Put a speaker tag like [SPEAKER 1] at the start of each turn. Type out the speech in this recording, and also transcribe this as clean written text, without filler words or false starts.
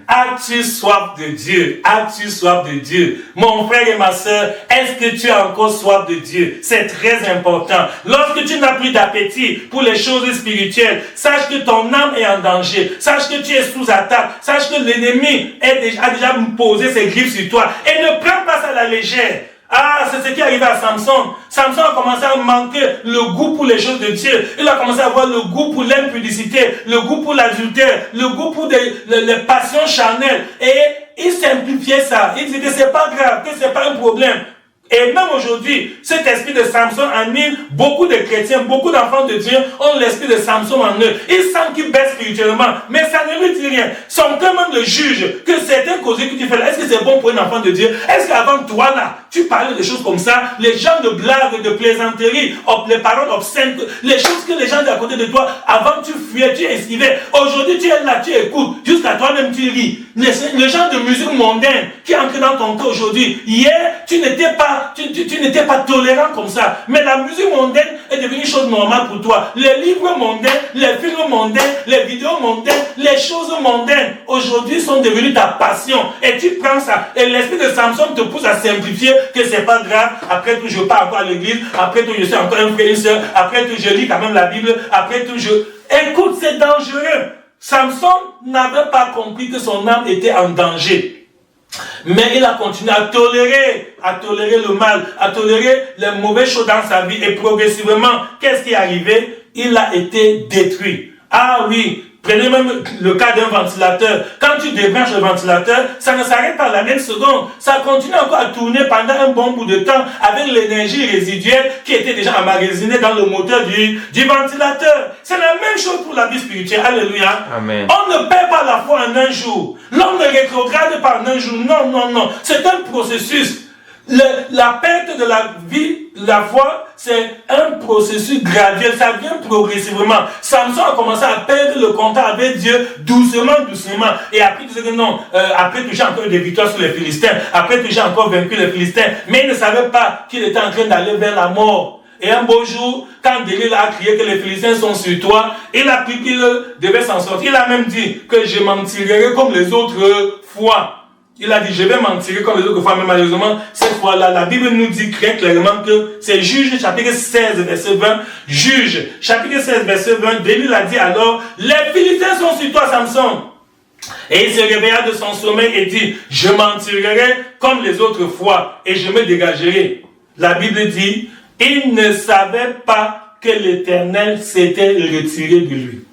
[SPEAKER 1] As-tu soif de Dieu? As-tu soif de Dieu? Mon frère et ma soeur, est-ce que tu as encore soif de Dieu? C'est très important. Lorsque tu n'as plus d'appétit pour les choses spirituelles, sache que ton âme est en danger. Sache que tu es sous attaque. Sache que l'ennemi a déjà posé ses griffes sur toi. Et ne prends pas ça à la légère. Ah, c'est ce qui est arrivé à Samson. Samson a commencé à manquer le goût pour les choses de Dieu. Il a commencé à avoir le goût pour l'impudicité, le goût pour l'adultère, le goût pour les passions charnelles. Et il simplifiait ça. Il disait que c'est pas grave, que c'est pas un problème. Et même aujourd'hui, cet esprit de Samson anime beaucoup de chrétiens, beaucoup d'enfants de Dieu ont l'esprit de Samson en eux. Ils sentent qu'ils baissent spirituellement, mais ça ne lui dit rien. Son cœur même le juge que certaines causes que tu fais là, est-ce que c'est bon pour un enfant de Dieu? Est-ce qu'avant toi là, tu parlais de choses comme ça, les gens de blagues, de plaisanteries, les paroles obscènes, les choses que les gens à côté de toi, avant tu fuyais, tu esquivais. Aujourd'hui tu es là, tu écoutes, jusqu'à toi-même tu ris. Les gens de musique mondaine qui entrent dans ton cœur aujourd'hui, hier tu n'étais pas tolérant comme ça. Mais la musique mondaine est devenue une chose normale pour toi. Les livres mondains, les films mondains, les vidéos mondaines, les choses mondaines, aujourd'hui sont devenues ta passion. Et tu prends ça. Et l'esprit de Samson te pousse à simplifier que c'est pas grave. Après tout, je pars encore à l'église. Après tout, je suis encore un frère et une soeur. Après tout, je lis quand même la Bible. Après tout, Écoute, c'est dangereux. Samson n'avait pas compris que son âme était en danger. Mais il a continué à tolérer le mal, à tolérer les mauvaises choses dans sa vie. Et progressivement, qu'est-ce qui est arrivé? Il a été détruit. Ah oui, prenez même le cas d'un ventilateur. Quand tu débranches le ventilateur, ça ne s'arrête pas la même seconde. Ça continue encore à tourner pendant un bon bout de temps avec l'énergie résiduelle qui était déjà emmagasinée dans le moteur du ventilateur. C'est la même chose pour la vie spirituelle. Alléluia.
[SPEAKER 2] Amen.
[SPEAKER 1] On ne perd pas la foi en un jour. L'homme ne rétrograde pas en un jour. Non, non, non. C'est un processus. La perte de la vie, la foi, c'est un processus graduel, ça vient progressivement. Samson a commencé à perdre le contact avec Dieu doucement. Et après, il disait que non, après j'ai encore eu des victoires sur les Philistins, après j'ai encore vaincu les Philistins, mais il ne savait pas qu'il était en train d'aller vers la mort. Et un beau jour, quand Delilah a crié que les Philistins sont sur toi, il a cru qu'il devait s'en sortir. Il a même dit que je m'en tirerai comme les autres fois. Il a dit, je vais m'en tirer comme les autres fois, mais malheureusement, cette fois-là, la Bible nous dit très clairement que c'est Juge, chapitre 16, verset 20. Juge, chapitre 16, verset 20. Delilah a dit alors, les Philistins sont sur toi, Samson. Et il se réveilla de son sommeil et dit, je m'en tirerai comme les autres fois et je me dégagerai. La Bible dit, il ne savait pas que l'Éternel s'était retiré de lui.